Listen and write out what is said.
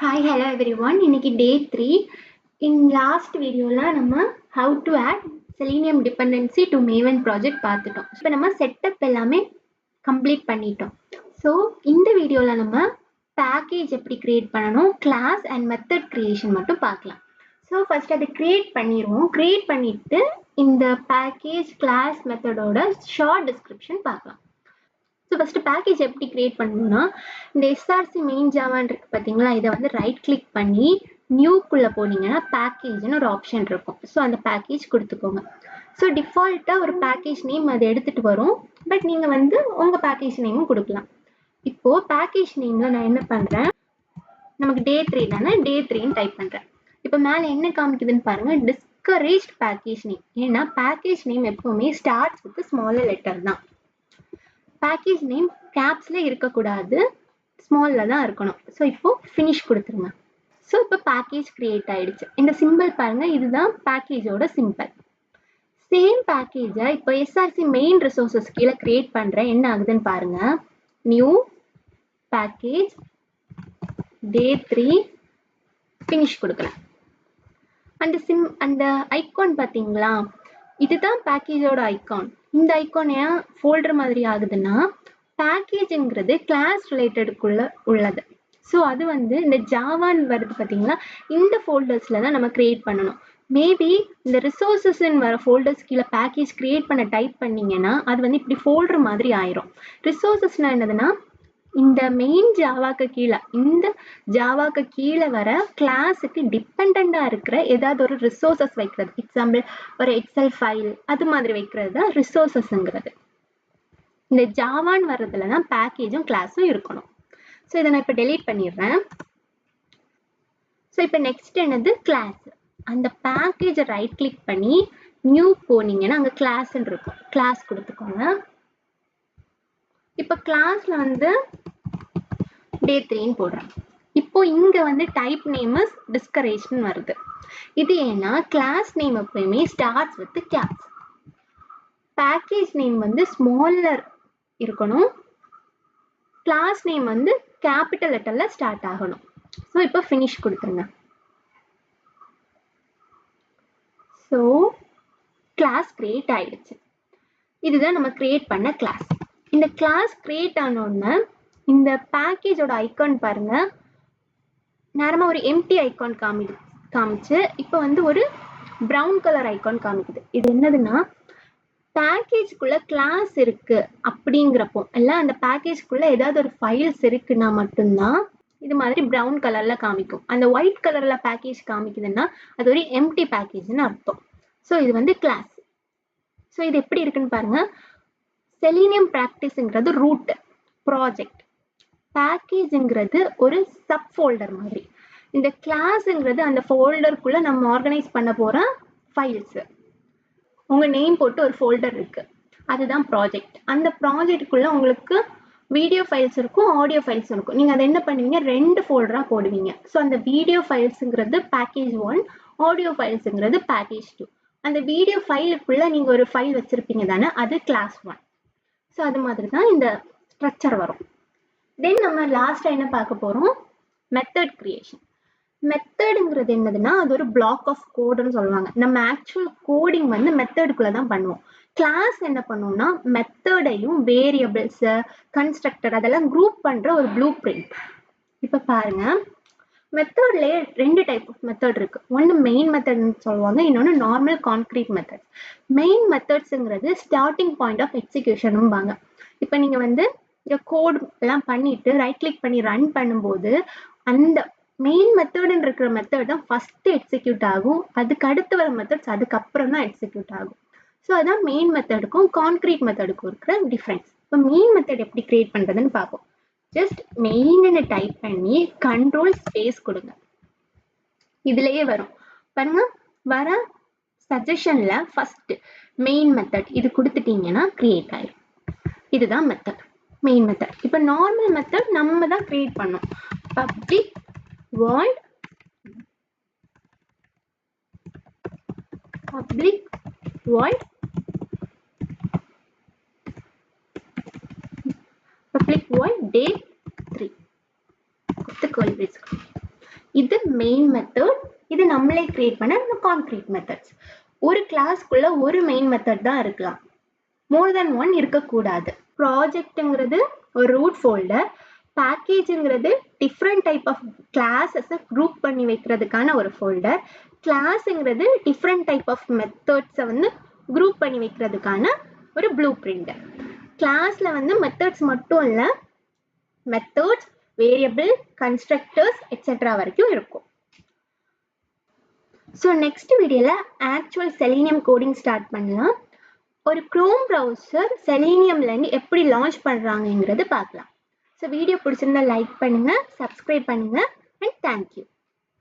Hi, hello everyone. இன்னைக்கு day 3. In last videoல நம்ம how to add Selenium dependency to Maven project பார்த்துட்டோம். இப்போ நம்ம setup எல்லாமே complete பண்ணிட்டோம். So இந்த வீடியோல நம்ம package எப்படி create பண்ணணும், class and method creation மட்டும் பார்க்கலாம். So first அதை create பண்ணிடுவோம். create பண்ணிட்டு இந்த package, class, methodோட short description பார்க்கலாம். ஸோ ஃபஸ்ட்டு பேக்கேஜ் எப்படி கிரியேட் பண்ணணும்னா இந்த எஸ்ஆர்சி மெயின் ஜாவான் இருக்கு பார்த்தீங்களா, இதை வந்து ரைட் கிளிக் பண்ணி நியூக்குள்ளே போனீங்கன்னா பேக்கேஜ்னு ஒரு ஆப்ஷன் இருக்கும். ஸோ அந்த பேக்கேஜ் கொடுத்துக்கோங்க. ஸோ டிஃபால்ட்டாக ஒரு பேக்கேஜ் நேம் அது எடுத்துகிட்டு வரும். பட் நீங்கள் வந்து உங்கள் பேக்கேஜ் நேமும் கொடுக்கலாம். இப்போது பேக்கேஜ் நேமில் நான் என்ன பண்ணுறேன், நமக்கு day 3 தானே, day 3ன்னு டைப் பண்ணுறேன். இப்போ மேலே என்ன காமிக்குதுன்னு பாருங்கள், டிஸ்கரேஜ்ட் பேக்கேஜ் நேம். ஏன்னா பேக்கேஜ் நேம் எப்போவுமே ஸ்டார்ட்ஸ் வித் ஸ்மாலர் லெட்டர் தான். பேக்கேஜ் நேம் கேப்ஸ்ல இருக்கக்கூடாது, ஸ்மால்ல தான் இருக்கணும். ஸோ இப்போ ஃபினிஷ் கொடுத்துருங்க. ஸோ இப்போ பேக்கேஜ் கிரியேட் ஆயிடுச்சு. இந்த சிம்பிள் பாருங்க, இதுதான் பேக்கேஜோட சிம்பிள். சேம் பேக்கேஜை இப்போ எஸ்ஆர்சி மெயின் ரிசோர்சஸ் கீழே கிரியேட் பண்றேன். என்ன ஆகுதுன்னு பாருங்க, நியூ பேக்கேஜ் day 3 ஃபினிஷ் கொடுக்குறேன். அந்த ஐகான் பார்த்தீங்களா, இதுதான் பேக்கேஜோட ஐகான். இந்த ஐகான் ஏன் ஃபோல்டர் மாதிரி ஆகுதுன்னா, பேக்கேஜுங்கிறது கிளாஸ் ரிலேட்டடுக்குள்ள உள்ளது. ஸோ அது வந்து இந்த ஜாவான்னு வருது பார்த்தீங்களா, இந்த ஃபோல்டர்ஸில் தான் நம்ம கிரியேட் பண்ணணும். மேபி இந்த ரிசோர்ஸஸ்ன்னு வர ஃபோல்டர்ஸ் கீழே பேக்கேஜ் கிரியேட் பண்ண டைப் பண்ணீங்கன்னா அது வந்து இப்படி ஃபோல்டர் மாதிரி ஆயிரும். ரிசோர்ஸஸ்னால் என்னதுன்னா, இந்த மெயின் ஜாவாக்கு கீழே, இந்த ஜாவாக்கு கீழே வர கிளாஸுக்கு டிபெண்டா இருக்கிற ஏதாவது ஒரு ரிசோர்சஸ் வைக்கிறது. எக்ஸாம்பிள் ஒரு எக்ஸல் ஃபைல் அது மாதிரி வைக்கிறது தான் ரிசோர்சஸ்ங்கிறது. இந்த ஜாவான்னு வர்றதுல தான் பேக்கேஜும் கிளாஸும் இருக்கணும். ஸோ இதை நான் இப்போ டெலீட் பண்ணிடுறேன். ஸோ இப்போ நெக்ஸ்ட் என்னது, கிளாஸ். அந்த பேக்கேஜை ரைட் கிளிக் பண்ணி நியூ போனீங்கன்னா அங்கே கிளாஸ்ன்னு இருக்கும், கிளாஸ் கொடுத்துக்கோங்க. இப்போ கிளாஸ்ல வந்து day 3ன்னு போடுறேன். இப்போ இங்க வந்து டைப் நேம் இஸ் டிஸ்கரேஜ்னு வருது. இது ஏன்னா கிளாஸ் நேம் எப்பயுமே starts with caps, package name வந்து ஸ்மாலர் இருக்கணும், கிளாஸ் நேம் வந்து கேபிட்டல் லெட்டர்ல ஸ்டார்ட் ஆகணும். ஸோ இப்போ ஃபினிஷ் கொடுத்துருங்க. ஸோ கிளாஸ் கிரியேட் ஆயிடுச்சு. இதுதான் நம்ம கிரியேட் பண்ண கிளாஸ். இந்த கிளாஸ் கிரியேட் ஆனோடனே இந்த பேக்கேஜோட ஐகான் பாருங்க, நேரமா ஒரு எம்டி ஐகான் காமிச்சு இப்போ வந்து ஒரு ப்ரௌன் கலர் ஐகான் காமிக்குது. இது என்னதுன்னா, பேக்கேஜ்குள்ள கிளாஸ் இருக்கு அப்படிங்கிறப்போ எல்லாம் அந்த பேக்கேஜ்குள்ள ஏதாவது ஒரு ஃபைல்ஸ் இருக்குன்னா மட்டும்தான் இது மாதிரி ப்ரௌன் கலர்ல காமிக்கும். அந்த ஒயிட் கலர்ல பேக்கேஜ் காமிக்குதுன்னா அது ஒரு எம்டி பேக்கேஜ்னு அர்த்தம். ஸோ இது வந்து கிளாஸ். ஸோ இது எப்படி இருக்குன்னு பாருங்க, செலீனியம் ப்ராக்டிஸ்ங்கிறது ரூட் ப்ராஜெக்ட், பேக்கேஜ்ங்கிறது ஒரு சப் ஃபோல்டர் மாதிரி, இந்த கிளாஸ்ங்கிறது அந்த ஃபோல்டருக்குள்ள நம்ம ஆர்கனைஸ் பண்ண போற ஃபைல்ஸ். உங்க நேம் போட்டு ஒரு ஃபோல்டர் இருக்கு, அதுதான் ப்ராஜெக்ட். அந்த ப்ராஜெக்டுக்குள்ள உங்களுக்கு வீடியோ ஃபைல்ஸ் இருக்கும், ஆடியோ ஃபைல்ஸ் இருக்கும். நீங்க அதை என்ன பண்ணுவீங்க, 2 ஃபோல்டரா போடுவீங்க. ஸோ அந்த வீடியோ ஃபைல்ஸுங்கிறது பேக்கேஜ் 1, ஆடியோ ஃபைல்ஸுங்கிறது பேக்கேஜ் 2. அந்த வீடியோ ஃபைலுக்குள்ள நீங்க ஒரு ஃபைல் வச்சிருப்பீங்க தானே, அது கிளாஸ் 1. ஸோ அது மாதிரி தான் இந்த ஸ்ட்ரக்சர் வரும். தென் நம்ம லாஸ்டா என்ன பார்க்க போறோம், மெத்தட் கிரியேஷன். மெத்தடுங்கிறது என்னதுன்னா, அது ஒரு பிளாக் ஆஃப் கோடுன்னு சொல்லுவாங்க. நம்ம ஆக்சுவல் கோடிங் வந்து மெத்தடுக்குள்ள தான் பண்ணுவோம். கிளாஸ் என்ன பண்ணுவோம்னா, மெத்தடையும் வேரியபிள்ஸ், கன்ஸ்ட்ரக்டர் அதெல்லாம் குரூப் பண்ற ஒரு ப்ளூ பிரிண்ட். இப்ப பாருங்க, மெத்தட்லயே 2 டைப் ஆஃப் மெத்தட் இருக்கு. ஒன்னு மெயின் மெத்தட்னு சொல்லுவாங்க, இன்னொன்னு நார்மல் கான்கிரீட் மெத்தட். மெயின் மெத்தட்ஸ்ங்கிறது ஸ்டார்டிங் பாயிண்ட் ஆஃப் எக்ஸிகியூஷனும்பாங்க. இப்போ நீங்க வந்து இந்த கோட் எல்லாம் பண்ணிட்டு ரைட் கிளிக் பண்ணி ரன் பண்ணும்போது அந்த மெயின் மெத்தட்னு இருக்கிற மெத்தட் தான் ஃபர்ஸ்ட் எக்ஸிக்யூட் ஆகும், அதுக்கு அடுத்து வர மெத்தட்ஸ் அதுக்கப்புறம் தான் எக்ஸிக்யூட் ஆகும். ஸோ அதான் மெயின் மெத்தடுக்கும் கான்கிரீட் மெத்தடுக்கும் இருக்கிற டிஃப்ரென்ஸ். இப்போ மெயின் மெத்தட் எப்படி கிரியேட் பண்றதுன்னு பார்ப்போம். ஜஸ்ட் மெயின்னு டைப் பண்ணி கண்ட்ரோல் ஸ்பேஸ் கொடுங்க, இதுலயே வரும் பாருங்க. வர சஜஷன்ல ஃபர்ஸ்ட் மெயின் மெத்தட் இது கொடுத்துட்டீங்கன்னா கிரியேட் ஆயிடும். இதுதான் மெத்தட், மெயின் மெத்தட். இப்போ நார்மல் மெத்தட் நம்ம தான் கிரியேட் பண்ணோம். பப்ளிக் void day 3 கொடுத்து curly brace. இது மெயின் மெத்தட். இது நம்மளே கிரியேட் பண்ண கான்கிரீட் மெத்தட்ஸ். ஒரு கிளாஸ்க்குள்ள ஒரு மெயின் மெத்தட் தான் இருக்கலாம், மோர் தென் ஒன் இருக்கக்கூடாது. ப்ராஜெக்ட்ங்கிறது ஒரு ரூட் ஃபோல்டர், பேக்கேஜ்ங்கிறது டிஃப்ரெண்ட் டைப் ஆஃப் கிளாஸஸை குரூப் பண்ணி வைக்கிறதுக்கான ஒரு ஃபோல்டர், கிளாஸ்ங்கிறது டிஃப்ரெண்ட் டைப் ஆஃப் மெத்தட்ஸை வந்து குரூப் பண்ணி வைக்கிறதுக்கான ஒரு ப்ளூ பிரிண்ட். கிளாஸ்ல வந்து மெத்தட்ஸ் மட்டும் இல்லை, மெத்தட்ஸ், வேரியபிள், கன்ஸ்ட்ரக்டர்ஸ் எக்ஸெட்ரா வரைக்கும் இருக்கும். ஸோ நெக்ஸ்ட் வீடியோவில் ஆக்சுவல் செலீனியம் கோடிங் ஸ்டார்ட் பண்ணலாம். ஒரு க்ரோம் ப்ரௌசர் செலீனியம்லேருந்து எப்படி லான்ச் பண்ணுறாங்கங்கிறது பார்க்கலாம். ஸோ வீடியோ பிடிச்சிருந்தா லைக் பண்ணுங்கள், சப்ஸ்கிரைப் பண்ணுங்கள், அண்ட் தேங்க்யூ.